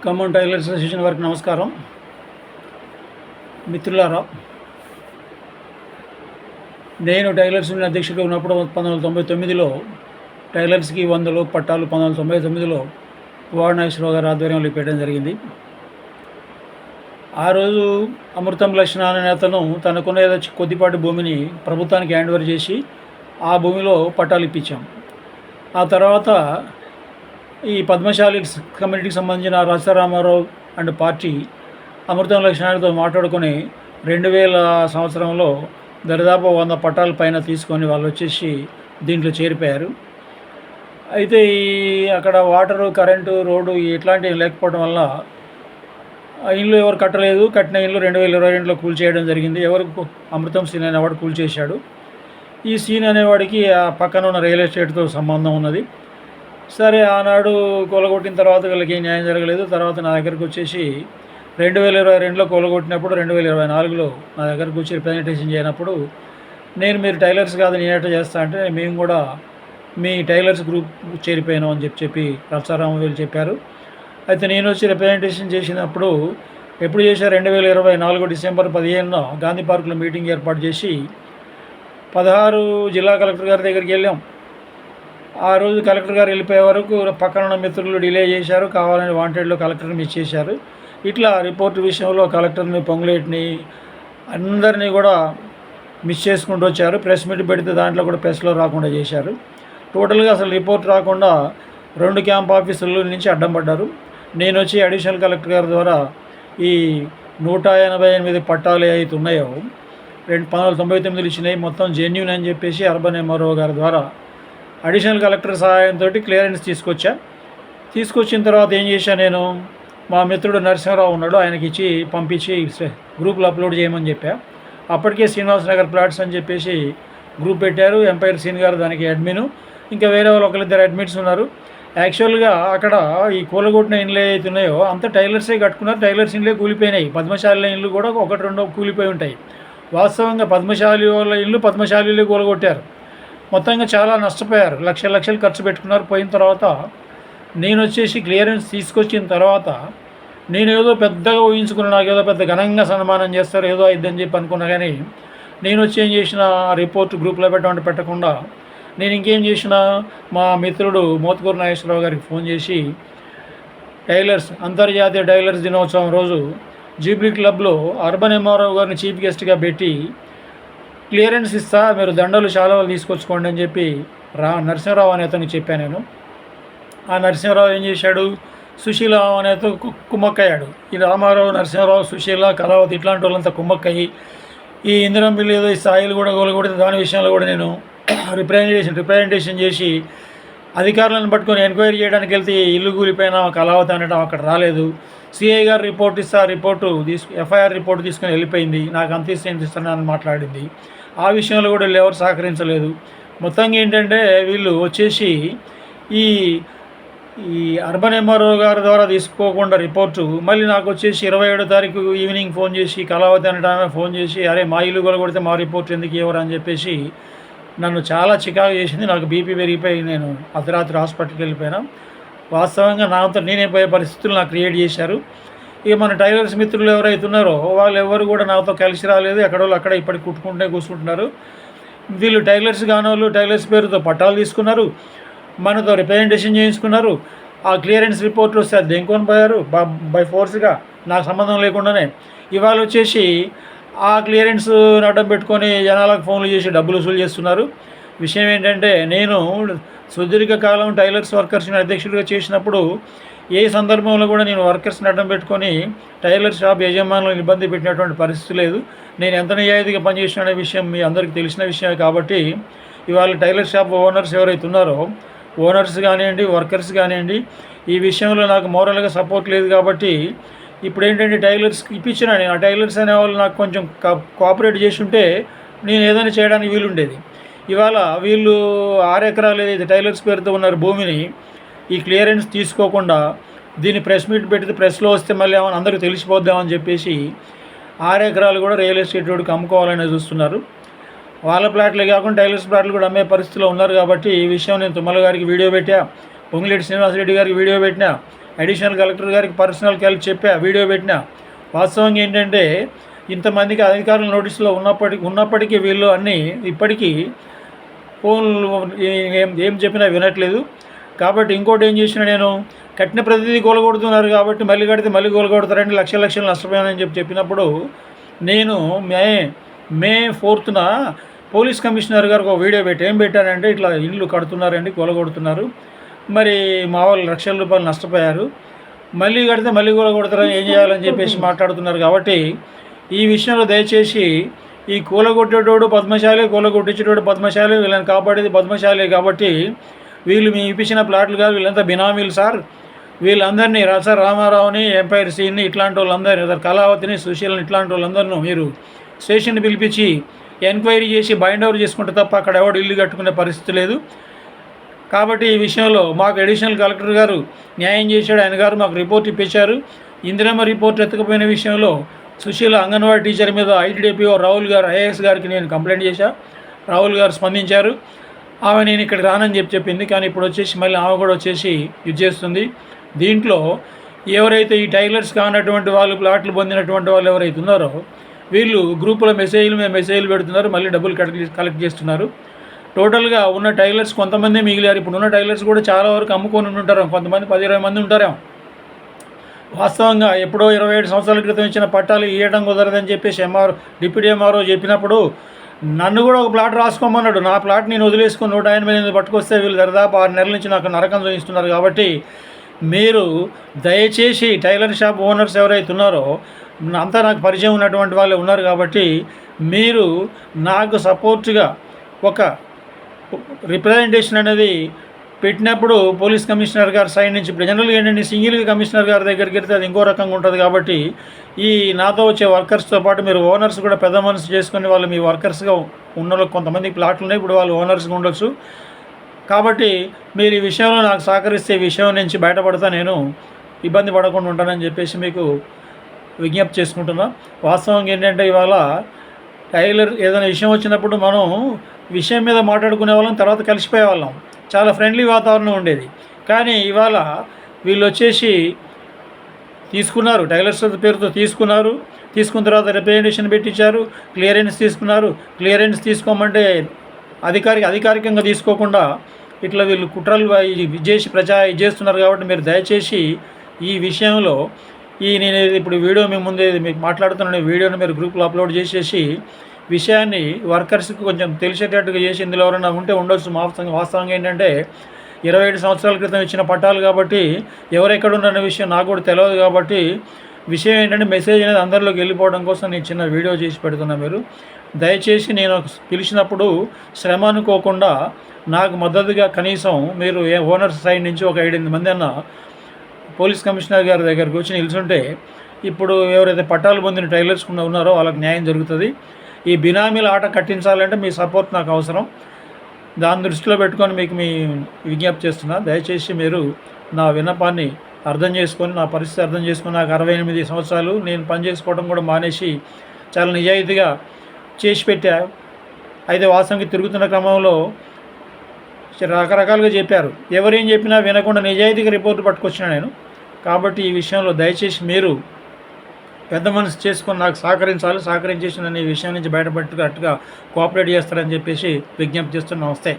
Khammam tailors association వారికి నమస్కారం. మిత్రులారా, నేను టైలర్స్ యూనియన్ అధ్యక్షుడిగా ఉన్నప్పుడు 1999లో టైలర్స్కి 100 లోపు పట్టాలు 1999లో పువ్వాడ నాగేశ్వరరావు గారి ఆధ్వర్యంలో పెట్టడం జరిగింది. ఆ రోజు అమృతం లక్ష్మణ అనే అతను తనకున్న ఏదో కొద్దిపాటి భూమిని ప్రభుత్వానికి హ్యాండ్ ఓవర్ చేసి ఆ భూమిలో పట్టాలు ఇప్పించాం. ఆ తర్వాత ఈ పద్మశాలి కమ్యూనిటీకి సంబంధించిన రాజారామారావు అండ్ పార్టీ అమృతం లక్ష్మణతో మాట్లాడుకొని 2000 సంవత్సరంలో దరిదాపు 100 పట్టాల పైన తీసుకొని వాళ్ళు వచ్చేసి దీంట్లో చేరిపోయారు. అయితే అక్కడ వాటరు, కరెంటు, రోడ్డు ఇట్లాంటివి లేకపోవడం వల్ల ఇల్లు ఎవరు కట్టలేదు. కట్టిన ఇల్లు 2022లో కూల్చేయడం జరిగింది. అమృతం సీన్ అనేవాడు కూల్చేశాడు. ఈ సీన్ అనేవాడికి ఆ పక్కన ఉన్న రియల్ ఎస్టేట్తో సంబంధం ఉన్నది. సరే, ఆనాడు కూలగొట్టిన తర్వాత వీళ్ళకి ఏం న్యాయం జరగలేదు. తర్వాత నా దగ్గరకు వచ్చేసి 2022లో కూలగొట్టినప్పుడు 2024లో నా దగ్గరకు వచ్చి రిప్రజెంటేషన్ చేయనప్పుడు మీరు టైలర్స్ కాదు నేను ఎట్లా చేస్తా అంటే, మేము కూడా మీ టైలర్స్ గ్రూప్ చేరిపోయాను అని చెప్పి రత్సారామ వీళ్ళు చెప్పారు. అయితే నేను వచ్చి రిప్రజెంటేషన్ చేసినప్పుడు ఎప్పుడు చేశారు, 2024 డిసెంబర్ 15న గాంధీ పార్కులో మీటింగ్ ఏర్పాటు చేసి 16 జిల్లా కలెక్టర్ గారి దగ్గరికి వెళ్ళాం. ఆ రోజు కలెక్టర్ గారు వెళ్ళిపోయే వరకు పక్కన ఉన్న మిత్రులు డిలే చేశారు. కావాలని వాంటెడ్లో కలెక్టర్ని మిస్ చేశారు. ఇట్లా రిపోర్ట్ విషయంలో కలెక్టర్ని, పొంగులేటిని అందరినీ కూడా మిస్ చేసుకుంటూ వచ్చారు. ప్రెస్ మీట్ పెడితే దాంట్లో కూడా ప్రెస్లో రాకుండా చేశారు. టోటల్గా అసలు రిపోర్ట్ రాకుండా 2 క్యాంప్ ఆఫీసుల నుంచి అడ్డం పడ్డారు. నేను వచ్చి అడిషనల్ కలెక్టర్ గారి ద్వారా ఈ 188 పట్టాలు అయితే ఉన్నాయో 1999 ఇచ్చినాయి మొత్తం జెన్యూన్ అని చెప్పేసి అర్బన్ ఎంఆర్ఓ గారి ద్వారా అడిషనల్ కలెక్టర్ సహాయంతో క్లియరెన్స్ తీసుకొచ్చిన తర్వాత ఏం చేశాను, నేను మా మిత్రుడు నరసింహరావు ఉన్నాడు, ఆయనకి ఇచ్చి పంపించి గ్రూప్లో అప్లోడ్ చేయమని చెప్పా. అప్పటికే శ్రీనివాస్ నగర్ ప్లాట్స్ అని చెప్పేసి గ్రూప్ పెట్టారు. ఎంపైర్ సీన్ గారు దానికి అడ్మిన్, ఇంకా వేరే వాళ్ళు 1-2 అడ్మిట్స్ ఉన్నారు. యాక్చువల్గా అక్కడ ఈ కూలగొట్టిన ఇండ్లు ఏవైతే ఉన్నాయో అంతా టైలర్సే కట్టుకున్నారు. టైలర్స్ ఇండ్లే కూలిపోయినాయి. పద్మశాలి ఇండ్లు కూడా 1-2 కూలిపోయి ఉంటాయి. వాస్తవంగా పద్మశాలి వాళ్ళ ఇల్లు పద్మశాలిలో కూలగొట్టారు. మొత్తంగా చాలా నష్టపోయారు. లక్షలు ఖర్చు పెట్టుకున్నారు. పోయిన తర్వాత నేను వచ్చేసి క్లియరెన్స్ తీసుకొచ్చిన తర్వాత నేను ఏదో పెద్దగా ఊహించుకున్నా, నాకు ఏదో పెద్ద ఘనంగా సన్మానం చేస్తారు, ఏదో అయిద్దని చెప్పి అనుకున్నా. కానీ నేను వచ్చి ఏం చేసిన, రిపోర్ట్ గ్రూప్లో పెట్టకుండా నేను ఇంకేం చేసిన, మా మిత్రుడు మోత్కూరు నాగేశ్వరరావు గారికి ఫోన్ చేసి అంతర్జాతీయ టైలర్స్ దినోత్సవం రోజు జూబ్లీ క్లబ్లో అర్బన్ ఎంఆర్ఓ గారిని చీఫ్ గెస్ట్గా పెట్టి క్లియరెన్స్ ఇస్తా, మీరు దండలు శాలువాలు తీసుకొచ్చుకోండి అని చెప్పి నరసింహరావు అనే అతనికి చెప్పాను నేను. ఆ నరసింహరావు ఏం చేశాడు, సుశీల అనేతో కుమ్మక్కయ్యాడు. ఈ రామారావు, నరసింహరావు, సుశీల, కళావతి ఇట్లాంటి వాళ్ళంతా కుమ్మక్కయ్యి ఈ ఇందిరం బిల్లు ఏదో ఈ స్థాయిలు కూడా గోలగొడితే దాని విషయంలో కూడా నేను రిప్రజెంటేషన్ చేసి అధికారులను పట్టుకొని ఎంక్వైరీ చేయడానికి వెళ్తే ఇల్లు కూలిపోయినా కళావతి అనడం అక్కడ రాలేదు. సిఐ గారు రిపోర్ట్ ఎఫ్ఐఆర్ రిపోర్ట్ తీసుకొని వెళ్ళిపోయింది. నాకు అంత ఇస్తానని మాట్లాడింది. ఆ విషయంలో కూడా వీళ్ళు ఎవరు సహకరించలేదు. మొత్తంగా ఏంటంటే వీళ్ళు వచ్చేసి ఈ అర్బన్ ఎంఆర్ఓ గారి ద్వారా తీసుకోకుండా రిపోర్టు మళ్ళీ నాకు వచ్చేసి 27వ తారీఖు ఈవినింగ్ ఫోన్ చేసి కళావతి అనడానికి ఫోన్ చేసి, అరే మా ఇల్లు కొలగొడితే మా రిపోర్ట్ ఎందుకు ఇవ్వరు అని చెప్పేసి నన్ను చాలా చికాకు చేసింది. నాకు బీపీ పెరిగిపోయి నేను అర్ధరాత్రి హాస్పిటల్కి వెళ్ళిపోయినా. వాస్తవంగా నాతో నేనే పోయే పరిస్థితులు నాకు క్రియేట్ చేశారు. ఇక మన టైలర్స్ మిత్రులు ఎవరైతే ఉన్నారో వాళ్ళు ఎవరు కూడా నాతో కలిసి రాలేదు. ఎక్కడోళ్ళు అక్కడ ఇప్పటికి కూర్చుంటున్నారు. వీళ్ళు టైలర్స్ కానోళ్ళు టైలర్స్ పేరుతో పట్టాలు తీసుకున్నారు, మనతో రిప్రజెంటేషన్ చేయించుకున్నారు. ఆ క్లియరెన్స్ రిపోర్ట్లు వస్తే అది దెంకొని పోయారు బై ఫోర్స్గా, నాకు సంబంధం లేకుండానే. ఇవాళ వచ్చేసి ఆ క్లియరెన్స్ అడ్డం పెట్టుకొని జనాలకు ఫోన్లు చేసి డబ్బులు వసూలు చేస్తున్నారు. విషయం ఏంటంటే, నేను సుదీర్ఘకాలం టైలర్స్ వర్కర్స్ని అధ్యక్షుడిగా చేసినప్పుడు ఏ సందర్భంలో కూడా నేను వర్కర్స్ని అడ్డం పెట్టుకొని టైలర్ షాప్ యజమానులను ఇబ్బంది పెట్టినటువంటి పరిస్థితి లేదు. నేను ఎంత నిజాయితీగా పనిచేసిన అనే విషయం మీ అందరికీ తెలిసిన విషయమే. కాబట్టి ఇవాళ టైలర్ షాప్ ఓనర్స్ ఎవరైతే ఉన్నారో, ఓనర్స్ కానివ్వండి, వర్కర్స్ కానివ్వండి, ఈ విషయంలో నాకు మోరల్గా సపోర్ట్ లేదు. కాబట్టి ఇప్పుడు ఏంటంటే టైలర్స్కి ఇప్పించిన నేను ఆ టైలర్స్ అనేవాళ్ళు నాకు కొంచెం కోఆపరేట్ చేసి ఉంటే నేను ఏదైనా చేయడానికి వీలుండేది. ఇవాళ వీళ్ళు 6 ఎకరాలు ఏదైతే టైలర్స్ పేరుతో ఉన్నారు భూమిని ఈ క్లియరెన్స్ తీసుకోకుండా దీన్ని ప్రెస్ మీట్ పెడితే ప్రెస్లో వస్తే మళ్ళీ ఏమైనా అందరికీ తెలిసిపోద్దామని చెప్పేసి 6 ఎకరాలు కూడా రియల్ ఎస్టేట్ రోడ్డుకి అమ్ముకోవాలని చూస్తున్నారు. వాళ్ళ ప్లాట్లే కాకుండా టైలర్స్ ప్లాట్లు కూడా అమ్మే పరిస్థితిలో ఉన్నారు. కాబట్టి ఈ విషయం నేను తుమ్మల గారికి వీడియో పెట్టా, పొంగిలేటి శ్రీనివాసరెడ్డి గారికి వీడియో పెట్టినా, అడిషనల్ కలెక్టర్ గారికి పర్సనల్ కలిసి చెప్పా, వీడియో పెట్టినా. వాస్తవంగా ఏంటంటే ఇంతమందికి అధికారుల నోటీసులో ఉన్నప్పటికీ వీళ్ళు అన్నీ ఇప్పటికీ ఫోన్లు ఏం చెప్పినా వినట్లేదు. కాబట్టి ఇంకోటి ఏం చేసినా, నేను కట్టిన ప్రతిదీ కూలగొడుతున్నారు కాబట్టి మళ్ళీ కడితే మళ్ళీ కూలగొడతారండి, లక్షలు నష్టపోయానని చెప్పినప్పుడు నేను మే 4న పోలీస్ కమిషనర్ గారికి ఒక వీడియో ఏం పెట్టానంటే, ఇట్లా ఇల్లు కడుతున్నారండి, కూలగొడుతున్నారు, మరి మా వాళ్ళు లక్షల రూపాయలు నష్టపోయారు, మళ్ళీ కడితే మళ్ళీ కూలగొడతారని ఏం చేయాలని చెప్పేసి మాట్లాడుతున్నారు. కాబట్టి ఈ విషయంలో దయచేసి ఈ కూలగొట్టేటోడు పద్మశాలి, కూలగొట్టించేటోడు పద్మశాలి, వీళ్ళని కాపాడేది పద్మశాలి. కాబట్టి వీళ్ళు మీ ఇప్పించిన ప్లాట్లు కాదు, వీళ్ళంతా బినామీలు సార్. వీళ్ళందరినీ రామారావుని, ఎంపైర్ సీన్ని, ఇట్లాంటి వాళ్ళందరినీ, కళావతిని, సుశీలని, ఇట్లాంటి వాళ్ళందరినీ మీరు స్టేషన్ పిలిపించి ఎంక్వైరీ చేసి బైండ్ ఓవర్ చేసుకుంటే తప్ప అక్కడ ఎవడు ఇల్లు కట్టుకునే పరిస్థితి లేదు. కాబట్టి ఈ విషయంలో మాకు అడిషనల్ కలెక్టర్ గారు న్యాయం చేశాడు. ఆయన గారు మాకు రిపోర్ట్ ఇప్పించారు. ఇందిరమ్మ రిపోర్ట్ ఎత్తకపోయిన విషయంలో సుశీల అంగన్వాడీ టీచర్ మీద ఐటీడీపీఓ రాహుల్ గారు, ఐఏఎస్ గారికి నేను కంప్లైంట్ చేశా. రాహుల్ గారు స్పందించారు. ఆమె నేను ఇక్కడికి రానని చెప్పింది. కానీ ఇప్పుడు వచ్చేసి మళ్ళీ ఆమె కూడా వచ్చేసి ఇది చేస్తుంది. దీంట్లో ఎవరైతే ఈ టైలర్స్ కానటువంటి వాళ్ళు, ప్లాట్లు పొందినటువంటి వాళ్ళు ఎవరైతే ఉన్నారో వీళ్ళు గ్రూపులో మెసేజ్లు పెడుతున్నారు, మళ్ళీ డబ్బులు కలెక్ట్ చేస్తున్నారు. టోటల్గా ఉన్న టైలర్స్ కొంతమంది మిగిలారు. ఇప్పుడు ఉన్న టైలర్స్ కూడా చాలా వరకు అమ్ముకొని ఉంటారు. కొంతమంది 10-20 మంది ఉంటారేమో. వాస్తవంగా ఎప్పుడో 27 సంవత్సరాల క్రితం ఇచ్చిన పట్టాలు ఇవ్వడం కుదరదని చెప్పేసి డిప్యూటీ ఎంఆర్ఓ చెప్పినప్పుడు నన్ను కూడా ఒక ప్లాట్ రాసుకోమన్నాడు. నా ప్లాట్ నేను వదిలేసుకొని 188 పట్టుకొస్తే వీళ్ళు దాదాపు 6 నెలల నుంచి నాకు నరకం చూపిస్తున్నారు. కాబట్టి మీరు దయచేసి టైలర్ షాప్ ఓనర్స్ ఎవరైతే ఉన్నారో అంతా నాకు పరిచయం ఉన్నటువంటి వాళ్ళు ఉన్నారు. కాబట్టి మీరు నాకు సపోర్ట్గా ఒక రిప్రజెంటేషన్ అనేది పెట్టినప్పుడు పోలీస్ కమిషనర్ గారి సైడ్ నుంచి, ఇప్పుడు జనరల్గా ఏంటంటే సింగిల్గా కమిషనర్ గారి దగ్గరికి వెళ్తే అది ఇంకో రకంగా ఉంటుంది. కాబట్టి ఈ నాతో వచ్చే వర్కర్స్తో పాటు మీరు ఓనర్స్ కూడా పెద్ద మనసు చేసుకుని వాళ్ళు మీ వర్కర్స్గా ఉన్న కొంతమంది ప్లాట్లు ఉన్నాయి, ఇప్పుడు వాళ్ళు ఓనర్స్గా ఉండొచ్చు. కాబట్టి మీరు ఈ విషయంలో నాకు సహకరిస్తే ఈ విషయం నుంచి బయటపడతా నేను ఇబ్బంది పడకుండా ఉంటానని చెప్పేసి మీకు విజ్ఞప్తి చేసుకుంటున్నా. వాస్తవంగా ఏంటంటే ఇవాళ టైలర్ ఏదైనా విషయం వచ్చినప్పుడు మనం విషయం మీద మాట్లాడుకునే వాళ్ళం, తర్వాత కలిసిపోయే వాళ్ళం, చాలా ఫ్రెండ్లీ వాతావరణం ఉండేది. కానీ ఇవాళ వీళ్ళు వచ్చేసి తీసుకున్నారు, టైలర్స్ పేరుతో తీసుకున్న తర్వాత రిప్రజెంటేషన్ పెట్టించారు, క్లియరెన్స్ తీసుకున్నారు. క్లియరెన్స్ తీసుకోమంటే అధికారికంగా తీసుకోకుండా ఇట్లా వీళ్ళు కుట్రలు చేసి చేస్తున్నారు. కాబట్టి మీరు దయచేసి ఈ విషయంలో నేను ఇప్పుడు వీడియో మీ ముందే మీకు మాట్లాడుతున్న వీడియోని మీరు గ్రూప్లో అప్లోడ్ చేసేసి విషయాన్ని వర్కర్స్కి కొంచెం తెలిసేటట్టుగా చేసి ఇందులో ఎవరైనా ఉంటే ఉండొచ్చు. వాస్తవంగా ఏంటంటే 27 సంవత్సరాల క్రితం ఇచ్చిన పట్టాలు కాబట్టి ఎవరెక్కడ ఉన్నారనే విషయం నాకు కూడా తెలియదు. కాబట్టి విషయం ఏంటంటే మెసేజ్ అనేది అందరిలోకి వెళ్ళిపోవడం కోసం నేను చిన్న వీడియో చేసి పెడుతున్నా. మీరు దయచేసి నేను పిలిచినప్పుడు శ్రమ అనుకోకుండా నాకు మద్దతుగా కనీసం మీరు ఓనర్స్ సైడ్ నుంచి ఒక 7-8 మంది అన్న పోలీస్ కమిషనర్ గారి దగ్గరకు వచ్చి నిల్చుంటే ఇప్పుడు ఎవరైతే పట్టాలు పొందిన టైలర్స్ ఉన్నారో వాళ్ళకి న్యాయం జరుగుతుంది. ఈ బినామీల ఆట కట్టించాలంటే మీ సపోర్ట్ నాకు అవసరం. దాన్ని దృష్టిలో పెట్టుకొని మీకు విజ్ఞప్తి చేస్తున్నా. దయచేసి మీరు నా విన్నపాన్ని అర్థం చేసుకొని, నా పరిస్థితి అర్థం చేసుకొని, నాకు 68 సంవత్సరాలు నేను పని చేసుకోవడం కూడా మానేసి చాలా నిజాయితీగా చేసి పెట్టా. అయితే వాస్తవంగా తిరుగుతున్న క్రమంలో రకరకాలుగా చెప్పారు. ఎవరేం చెప్పినా వినకుండా నిజాయితీగా రిపోర్టు పట్టుకొచ్చినా నేను. కాబట్టి ఈ విషయంలో దయచేసి మీరు పెద్ద మనసు చేసుకొని నాకు సహకరించేసి నన్ను ఈ విషయం నుంచి బయటపట్టుగా కోఆపరేట్ చేస్తారని చెప్పేసి విజ్ఞప్తి చేస్తున్నా. నమస్తే.